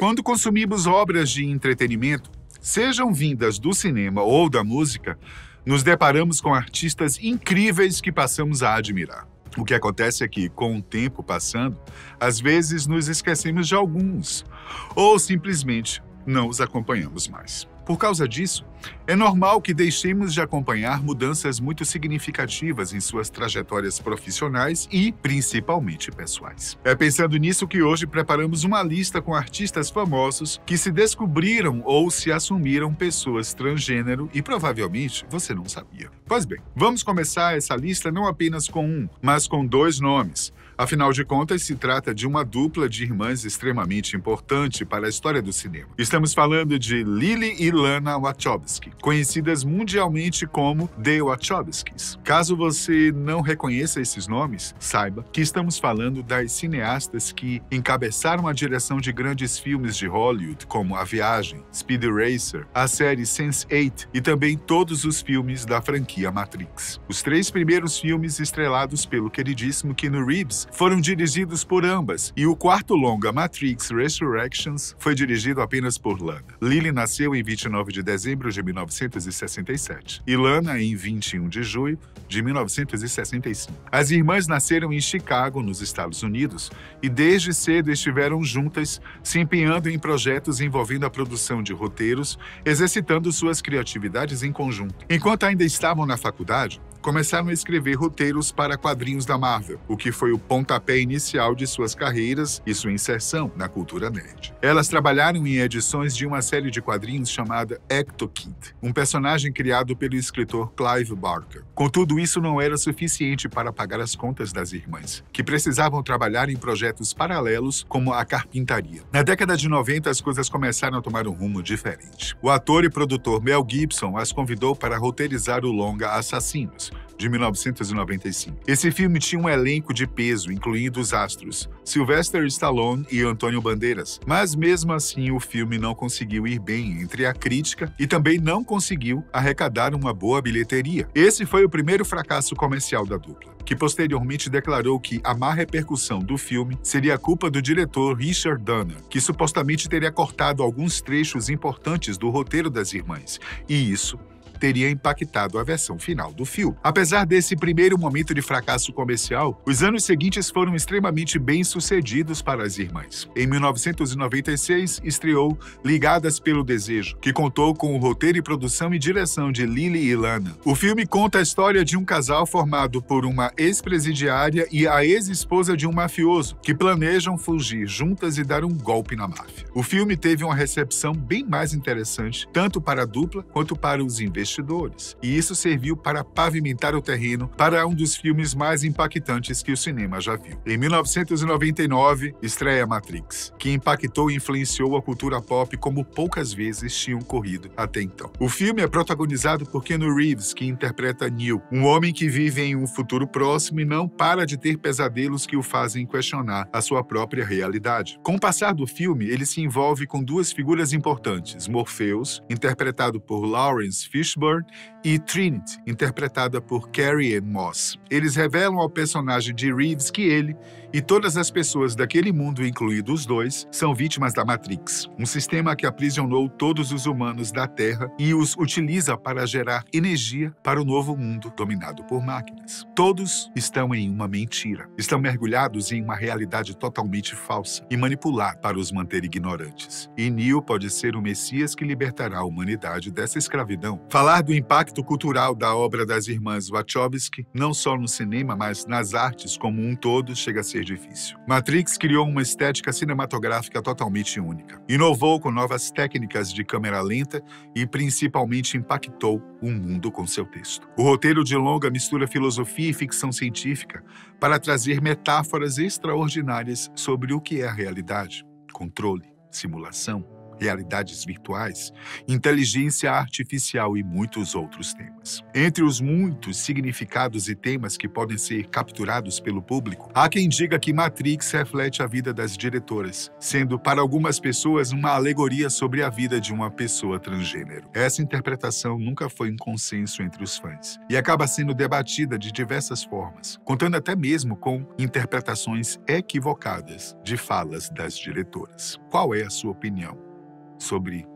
Quando consumimos obras de entretenimento, sejam vindas do cinema ou da música, nos deparamos com artistas incríveis que passamos a admirar. O que acontece é que, com o tempo passando, às vezes nos esquecemos de alguns, ou simplesmente não os acompanhamos mais. Por causa disso, é normal que deixemos de acompanhar mudanças muito significativas em suas trajetórias profissionais e, principalmente, pessoais. É pensando nisso que hoje preparamos uma lista com artistas famosos que se descobriram ou se assumiram pessoas transgênero e provavelmente você não sabia. Pois bem, vamos começar essa lista não apenas com um, mas com dois nomes. Afinal de contas, se trata de uma dupla de irmãs extremamente importante para a história do cinema. Estamos falando de Lily e Lana Wachowski, conhecidas mundialmente como The Wachowskis. Caso você não reconheça esses nomes, saiba que estamos falando das cineastas que encabeçaram a direção de grandes filmes de Hollywood, como A Viagem, Speed Racer, a série Sense8 e também todos os filmes da franquia Matrix. Os 3 primeiros filmes estrelados pelo queridíssimo Keanu Reeves foram dirigidos por ambas, e o quarto longa, Matrix Resurrections, foi dirigido apenas por Lana. Lily nasceu em 29 de dezembro de 1967 e Lana em 21 de julho de 1965. As irmãs nasceram em Chicago, nos Estados Unidos, e desde cedo estiveram juntas, se empenhando em projetos envolvendo a produção de roteiros, exercitando suas criatividades em conjunto. Enquanto ainda estavam na faculdade, começaram a escrever roteiros para quadrinhos da Marvel, o que foi o pontapé inicial de suas carreiras e sua inserção na cultura nerd. Elas trabalharam em edições de uma série de quadrinhos chamada Ecto Kid, um personagem criado pelo escritor Clive Barker. Contudo, isso não era suficiente para pagar as contas das irmãs, que precisavam trabalhar em projetos paralelos como a carpintaria. Na década de 90, as coisas começaram a tomar um rumo diferente. O ator e produtor Mel Gibson as convidou para roteirizar o longa Assassinos, de 1995. Esse filme tinha um elenco de peso, incluindo os astros Sylvester Stallone e Antônio Bandeiras, mas mesmo assim o filme não conseguiu ir bem entre a crítica e também não conseguiu arrecadar uma boa bilheteria. Esse foi o primeiro fracasso comercial da dupla, que posteriormente declarou que a má repercussão do filme seria culpa do diretor Richard Donner, que supostamente teria cortado alguns trechos importantes do roteiro das irmãs, e isso teria impactado a versão final do filme. Apesar desse primeiro momento de fracasso comercial, os anos seguintes foram extremamente bem-sucedidos para as irmãs. Em 1996, estreou Ligadas pelo Desejo, que contou com o roteiro e produção e direção de Lily e Lana. O filme conta a história de um casal formado por uma ex-presidiária e a ex-esposa de um mafioso, que planejam fugir juntas e dar um golpe na máfia. O filme teve uma recepção bem mais interessante, tanto para a dupla quanto para os investidores, e isso serviu para pavimentar o terreno para um dos filmes mais impactantes que o cinema já viu. Em 1999, estreia Matrix, que impactou e influenciou a cultura pop como poucas vezes tinham ocorrido até então. O filme é protagonizado por Keanu Reeves, que interpreta Neo, um homem que vive em um futuro próximo e não para de ter pesadelos que o fazem questionar a sua própria realidade. Com o passar do filme, ele se envolve com 2 figuras importantes, Morpheus, interpretado por Lawrence Fishburne, e Trinity, interpretada por Carrie-Anne Moss. Eles revelam ao personagem de Reeves que ele e todas as pessoas daquele mundo, incluídos os 2, são vítimas da Matrix, um sistema que aprisionou todos os humanos da Terra e os utiliza para gerar energia para o novo mundo dominado por máquinas. Todos estão em uma mentira, estão mergulhados em uma realidade totalmente falsa e manipulados para os manter ignorantes. E Neo pode ser o Messias que libertará a humanidade dessa escravidão. Falar do impacto cultural da obra das irmãs Wachowski, não só no cinema, mas nas artes como um todo, chega a ser difícil. Matrix criou uma estética cinematográfica totalmente única. Inovou com novas técnicas de câmera lenta e principalmente impactou o mundo com seu texto. O roteiro de longa mistura filosofia e ficção científica para trazer metáforas extraordinárias sobre o que é a realidade, controle, simulação, realidades virtuais, inteligência artificial e muitos outros temas. Entre os muitos significados e temas que podem ser capturados pelo público, há quem diga que Matrix reflete a vida das diretoras, sendo para algumas pessoas uma alegoria sobre a vida de uma pessoa transgênero. Essa interpretação nunca foi um consenso entre os fãs e acaba sendo debatida de diversas formas, contando até mesmo com interpretações equivocadas de falas das diretoras. Qual é a sua opinião sobre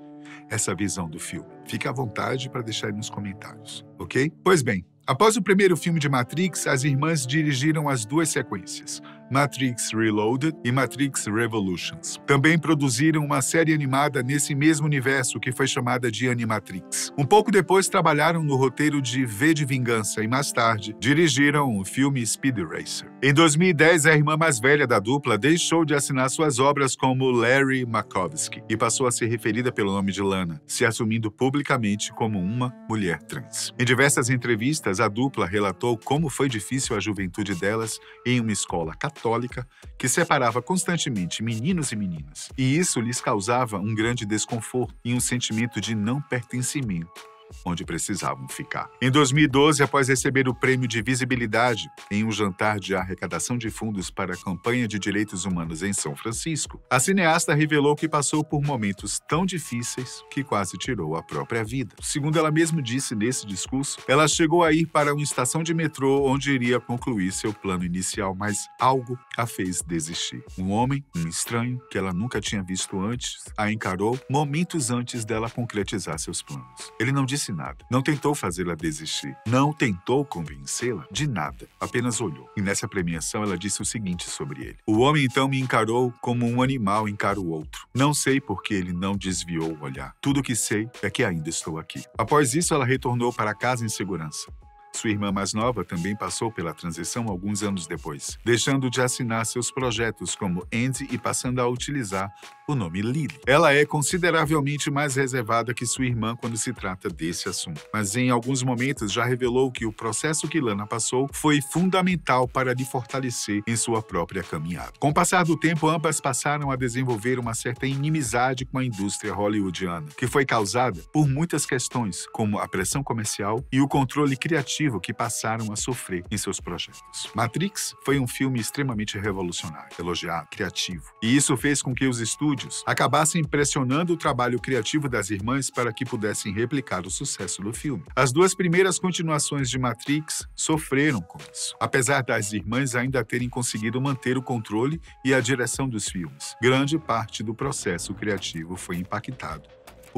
essa visão do filme? Fique à vontade para deixar aí nos comentários, ok? Pois bem, após o primeiro filme de Matrix, as irmãs dirigiram as duas sequências, Matrix Reloaded e Matrix Revolutions. Também produziram uma série animada nesse mesmo universo que foi chamada de Animatrix. Um pouco depois trabalharam no roteiro de V de Vingança e mais tarde dirigiram o filme Speed Racer. Em 2010, a irmã mais velha da dupla deixou de assinar suas obras como Larry Makovsky e passou a ser referida pelo nome de Lana, se assumindo publicamente como uma mulher trans. Em diversas entrevistas, a dupla relatou como foi difícil a juventude delas em uma escola católica que separava constantemente meninos e meninas, e isso lhes causava um grande desconforto e um sentimento de não pertencimento onde precisavam ficar. Em 2012, após receber o prêmio de visibilidade em um jantar de arrecadação de fundos para a campanha de direitos humanos em São Francisco, a cineasta revelou que passou por momentos tão difíceis que quase tirou a própria vida. Segundo ela mesma disse nesse discurso, ela chegou a ir para uma estação de metrô onde iria concluir seu plano inicial, mas algo a fez desistir. Um homem, um estranho, que ela nunca tinha visto antes, a encarou momentos antes dela concretizar seus planos. Ele não disse nada, não tentou fazê-la desistir, não tentou convencê-la de nada, apenas olhou. E nessa premiação ela disse o seguinte sobre ele: o homem então me encarou como um animal encara o outro. Não sei por que ele não desviou o olhar. Tudo o que sei é que ainda estou aqui. Após isso, ela retornou para casa em segurança. Sua irmã mais nova também passou pela transição alguns anos depois, deixando de assinar seus projetos como Andy e passando a utilizar o nome Lily. Ela é consideravelmente mais reservada que sua irmã quando se trata desse assunto, mas em alguns momentos já revelou que o processo que Lana passou foi fundamental para lhe fortalecer em sua própria caminhada. Com o passar do tempo, ambas passaram a desenvolver uma certa inimizade com a indústria hollywoodiana, que foi causada por muitas questões, como a pressão comercial e o controle criativo que passaram a sofrer em seus projetos. Matrix foi um filme extremamente revolucionário, elogiado, criativo, e isso fez com que os estúdios acabassem pressionando o trabalho criativo das irmãs para que pudessem replicar o sucesso do filme. As duas primeiras continuações de Matrix sofreram com isso, apesar das irmãs ainda terem conseguido manter o controle e a direção dos filmes. Grande parte do processo criativo foi impactado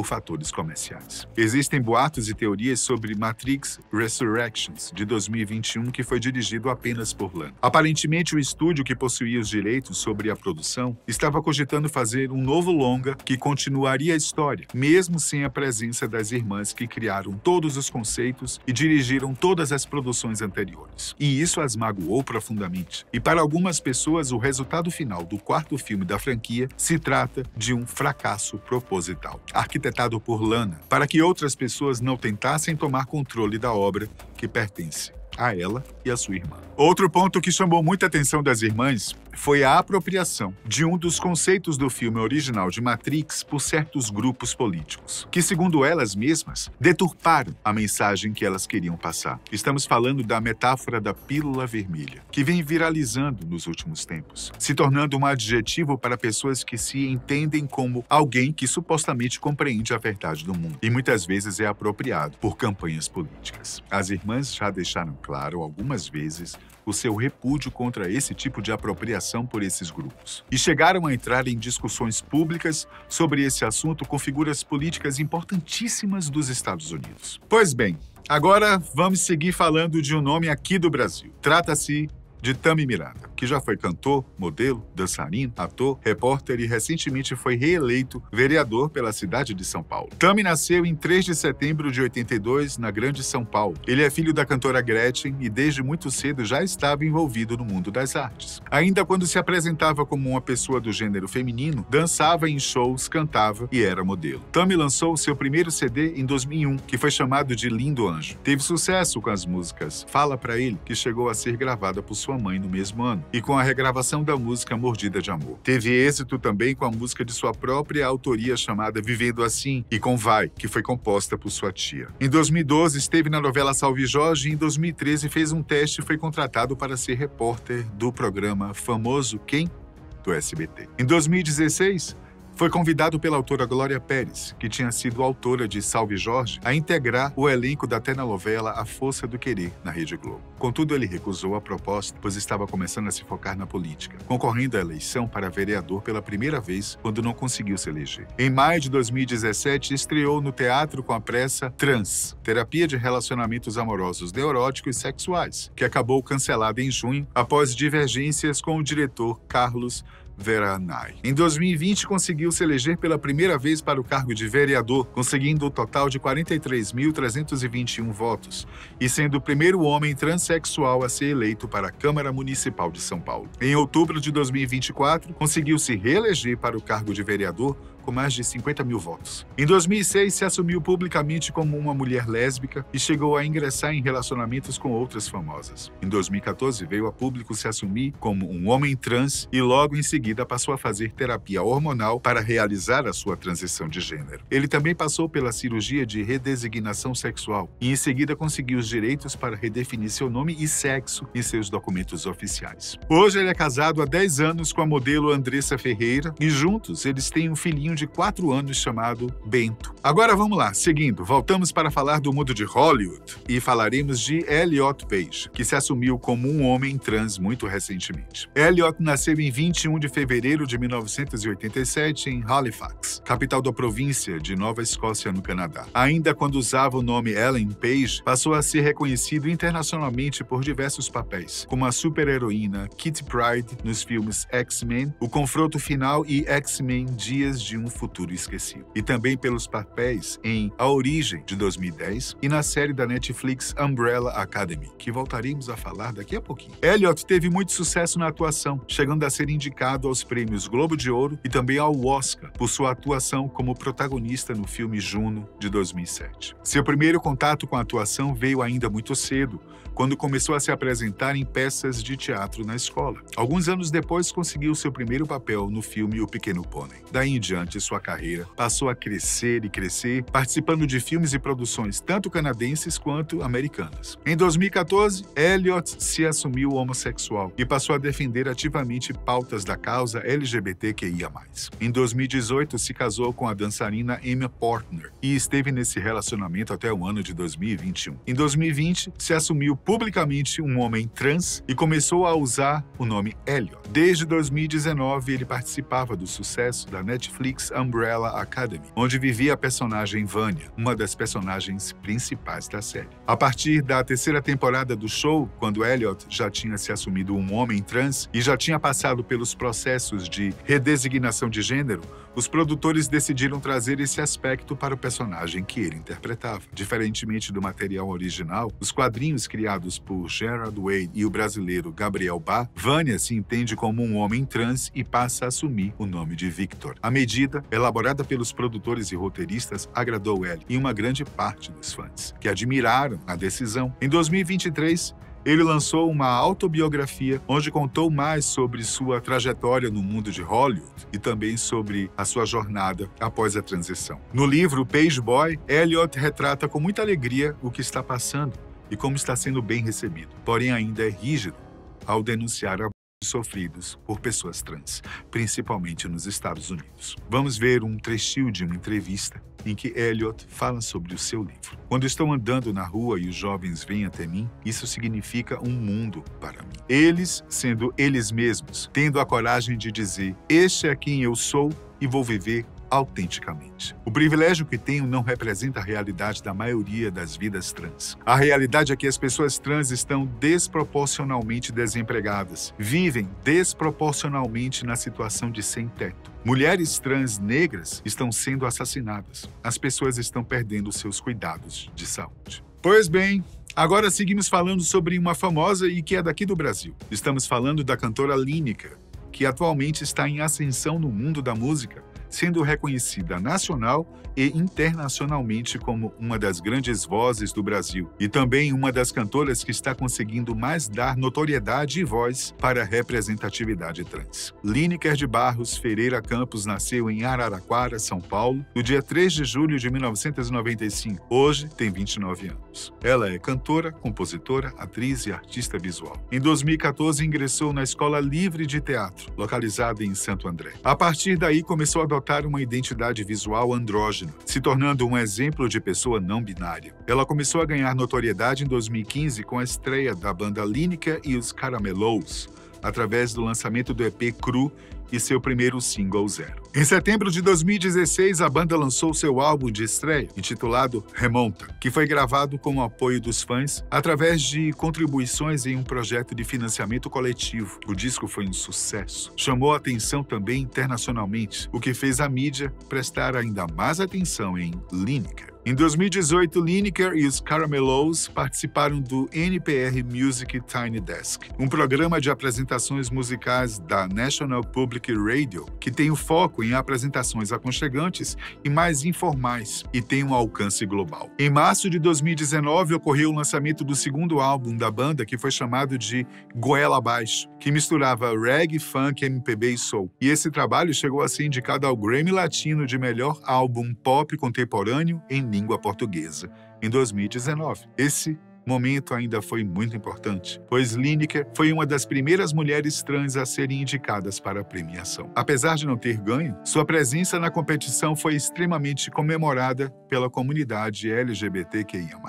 por fatores comerciais. Existem boatos e teorias sobre Matrix Resurrections, de 2021, que foi dirigido apenas por Lana. Aparentemente, o estúdio que possuía os direitos sobre a produção estava cogitando fazer um novo longa que continuaria a história, mesmo sem a presença das irmãs que criaram todos os conceitos e dirigiram todas as produções anteriores. E isso as magoou profundamente. E para algumas pessoas, o resultado final do quarto filme da franquia se trata de um fracasso proposital, arquitetado por Lana, para que outras pessoas não tentassem tomar controle da obra que pertence a ela e a sua irmã. Outro ponto que chamou muita atenção das irmãs foi a apropriação de um dos conceitos do filme original de Matrix por certos grupos políticos, que, segundo elas mesmas, deturparam a mensagem que elas queriam passar. Estamos falando da metáfora da pílula vermelha, que vem viralizando nos últimos tempos, se tornando um adjetivo para pessoas que se entendem como alguém que supostamente compreende a verdade do mundo, e muitas vezes é apropriado por campanhas políticas. As irmãs já deixaram claro algumas vezes o seu repúdio contra esse tipo de apropriação por esses grupos. E chegaram a entrar em discussões públicas sobre esse assunto com figuras políticas importantíssimas dos Estados Unidos. Pois bem, agora vamos seguir falando de um nome aqui do Brasil. Trata-se de Tami Miranda, que já foi cantor, modelo, dançarino, ator, repórter e recentemente foi reeleito vereador pela cidade de São Paulo. Tami nasceu em 3 de setembro de 82, na Grande São Paulo. Ele é filho da cantora Gretchen e desde muito cedo já estava envolvido no mundo das artes. Ainda quando se apresentava como uma pessoa do gênero feminino, dançava em shows, cantava e era modelo. Tami lançou seu primeiro CD em 2001, que foi chamado de Lindo Anjo. Teve sucesso com as músicas Fala Pra Ele, que chegou a ser gravada por sua sua mãe no mesmo ano, e com a regravação da música Mordida de Amor. Teve êxito também com a música de sua própria autoria chamada Vivendo Assim e com Vai, que foi composta por sua tia. Em 2012, esteve na novela Salve Jorge e em 2013 fez um teste e foi contratado para ser repórter do programa Famoso Quem? Do SBT. Em 2016, foi convidado pela autora Glória Pérez, que tinha sido autora de Salve Jorge, a integrar o elenco da telenovela A Força do Querer, na Rede Globo. Contudo, ele recusou a proposta, pois estava começando a se focar na política, concorrendo à eleição para vereador pela primeira vez, quando não conseguiu se eleger. Em maio de 2017, estreou no teatro com a peça Trans, Terapia de Relacionamentos Amorosos Neuróticos e Sexuais, que acabou cancelada em junho, após divergências com o diretor Carlos Veranay. Em 2020, conseguiu se eleger pela primeira vez para o cargo de vereador, conseguindo o total de 43.321 votos e sendo o primeiro homem transexual a ser eleito para a Câmara Municipal de São Paulo. Em outubro de 2024, conseguiu se reeleger para o cargo de vereador com mais de 50 mil votos. Em 2006, se assumiu publicamente como uma mulher lésbica e chegou a ingressar em relacionamentos com outras famosas. Em 2014, veio a público se assumir como um homem trans e logo em seguida passou a fazer terapia hormonal para realizar a sua transição de gênero. Ele também passou pela cirurgia de redesignação sexual e em seguida conseguiu os direitos para redefinir seu nome e sexo em seus documentos oficiais. Hoje ele é casado há 10 anos com a modelo Andressa Ferreira e juntos eles têm um filhinho de 4 anos chamado Bento. Agora vamos lá, seguindo, voltamos para falar do mundo de Hollywood e falaremos de Elliot Page, que se assumiu como um homem trans muito recentemente. Elliot nasceu em 21 de fevereiro de 1987 em Halifax, capital da província de Nova Escócia, no Canadá. Ainda quando usava o nome Ellen Page, passou a ser reconhecido internacionalmente por diversos papéis, como a super-heroína Kitty Pryde nos filmes X-Men, O Confronto Final e X-Men Dias de um Futuro Esquecido. E também pelos papéis em A Origem, de 2010, e na série da Netflix Umbrella Academy, que voltaremos a falar daqui a pouquinho. Elliot teve muito sucesso na atuação, chegando a ser indicado aos prêmios Globo de Ouro e também ao Oscar por sua atuação como protagonista no filme Juno, de 2007. Seu primeiro contato com a atuação veio ainda muito cedo, quando começou a se apresentar em peças de teatro na escola. Alguns anos depois, conseguiu seu primeiro papel no filme O Pequeno Pônei. Daí em diante, sua carreira passou a crescer e crescer, participando de filmes e produções tanto canadenses quanto americanas. Em 2014, Elliot se assumiu homossexual e passou a defender ativamente pautas da causa LGBTQIA+. Em 2018, se casou com a dançarina Emma Portner e esteve nesse relacionamento até o ano de 2021. Em 2020, se assumiu publicamente um homem trans e começou a usar o nome Elliot. Desde 2019, ele participava do sucesso da Netflix Umbrella Academy, onde vivia a personagem Vânia, uma das personagens principais da série. A partir da terceira temporada do show, quando Elliot já tinha se assumido um homem trans e já tinha passado pelos processos de redesignação de gênero, os produtores decidiram trazer esse aspecto para o personagem que ele interpretava. Diferentemente do material original, os quadrinhos criados por Gerard Way e o brasileiro Gabriel Bá, Vânia se entende como um homem trans e passa a assumir o nome de Victor. A medida, elaborada pelos produtores e roteiristas, agradou ele e uma grande parte dos fãs, que admiraram a decisão. Em 2023, ele lançou uma autobiografia onde contou mais sobre sua trajetória no mundo de Hollywood e também sobre a sua jornada após a transição. No livro Page Boy, Elliot retrata com muita alegria o que está passando e como está sendo bem recebido, porém ainda é rígido ao denunciar abusos sofridos por pessoas trans, principalmente nos Estados Unidos. Vamos ver um trechinho de uma entrevista em que Elliot fala sobre o seu livro. Quando estou andando na rua e os jovens vêm até mim, isso significa um mundo para mim. Eles, sendo eles mesmos, tendo a coragem de dizer: este é quem eu sou e vou viver autenticamente. O privilégio que tenho não representa a realidade da maioria das vidas trans. A realidade é que as pessoas trans estão desproporcionalmente desempregadas, vivem desproporcionalmente na situação de sem-teto. Mulheres trans negras estão sendo assassinadas. As pessoas estão perdendo seus cuidados de saúde. Pois bem, agora seguimos falando sobre uma famosa e que é daqui do Brasil. Estamos falando da cantora Lineker, que atualmente está em ascensão no mundo da música, sendo reconhecida nacional e internacionalmente como uma das grandes vozes do Brasil e também uma das cantoras que está conseguindo mais dar notoriedade e voz para a representatividade trans. Lineker de Barros Ferreira Campos nasceu em Araraquara, São Paulo, no dia 3 de julho de 1995. Hoje tem 29 anos. Ela é cantora, compositora, atriz e artista visual. Em 2014, ingressou na Escola Livre de Teatro, localizada em Santo André. A partir daí, começou a adotar uma identidade visual andrógena, se tornando um exemplo de pessoa não binária. Ela começou a ganhar notoriedade em 2015 com a estreia da banda Lineker e os Caramelos, através do lançamento do EP Cru e seu primeiro single Zero. Em setembro de 2016, a banda lançou seu álbum de estreia, intitulado Remonta, que foi gravado com o apoio dos fãs através de contribuições em um projeto de financiamento coletivo. O disco foi um sucesso. Chamou a atenção também internacionalmente, o que fez a mídia prestar ainda mais atenção em Lineker. Em 2018, Lineker e os Caramelos participaram do NPR Music Tiny Desk, um programa de apresentações musicais da National Public Radio, que tem o foco em apresentações aconchegantes e mais informais, e tem um alcance global. Em março de 2019, ocorreu o lançamento do segundo álbum da banda, que foi chamado de Goela Abaixo, que misturava reggae, funk, MPB e soul. E esse trabalho chegou a ser indicado ao Grammy Latino de melhor álbum pop contemporâneo em língua portuguesa, em 2019. Esse momento ainda foi muito importante, pois Lineker foi uma das primeiras mulheres trans a serem indicadas para a premiação. Apesar de não ter ganho, sua presença na competição foi extremamente comemorada pela comunidade LGBTQIA+.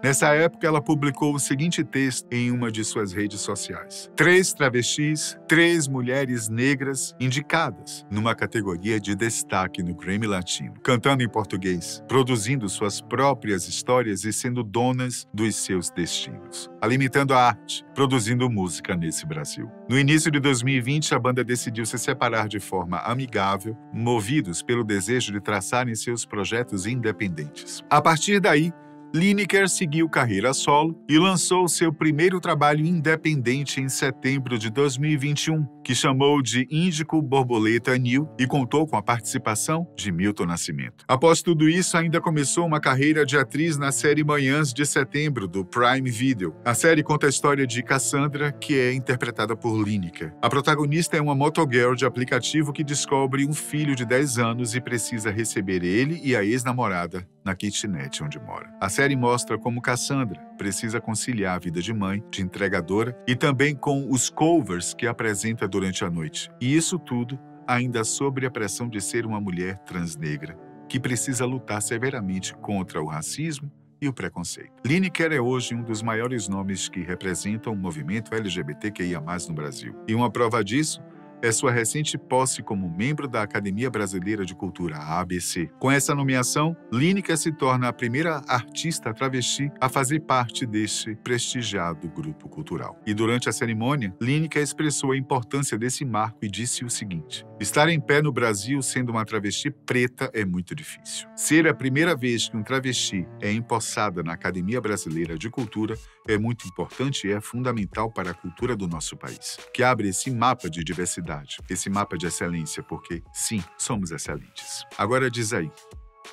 Nessa época, ela publicou o seguinte texto em uma de suas redes sociais: 3 travestis, 3 mulheres negras indicadas numa categoria de destaque no Grammy Latino, cantando em português, produzindo suas próprias histórias e sendo donas dos seus destinos, alimentando a arte, produzindo música nesse Brasil. No início de 2020, a banda decidiu se separar de forma amigável, movidos pelo desejo de traçarem seus projetos independentes. A partir daí, Lineker seguiu carreira solo e lançou seu primeiro trabalho independente em setembro de 2021, que chamou de Índico Borboleta New e contou com a participação de Milton Nascimento. Após tudo isso, ainda começou uma carreira de atriz na série Manhãs de Setembro, do Prime Video. A série conta a história de Cassandra, que é interpretada por Lineker. A protagonista é uma motogirl de aplicativo que descobre um filho de 10 anos e precisa receber ele e a ex-namorada na kitnet onde mora. A série mostra como Cassandra precisa conciliar a vida de mãe, de entregadora e também com os covers que apresenta durante a noite. E isso tudo ainda sob a pressão de ser uma mulher transnegra, que precisa lutar severamente contra o racismo e o preconceito. Lineker é hoje um dos maiores nomes que representam o movimento LGBTQIA+ no Brasil. E uma prova disso é sua recente posse como membro da Academia Brasileira de Cultura, a ABC. Com essa nomeação, Lineker se torna a primeira artista travesti a fazer parte deste prestigiado grupo cultural. E durante a cerimônia, Lineker expressou a importância desse marco e disse o seguinte: estar em pé no Brasil sendo uma travesti preta é muito difícil. Ser a primeira vez que um travesti é empossada na Academia Brasileira de Cultura é muito importante e é fundamental para a cultura do nosso país, que abre esse mapa de diversidade, esse mapa de excelência, porque, sim, somos excelentes. Agora diz aí,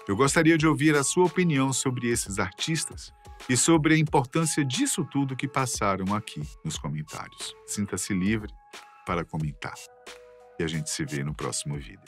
eu gostaria de ouvir a sua opinião sobre esses artistas e sobre a importância disso tudo que passaram aqui nos comentários. Sinta-se livre para comentar. E a gente se vê no próximo vídeo.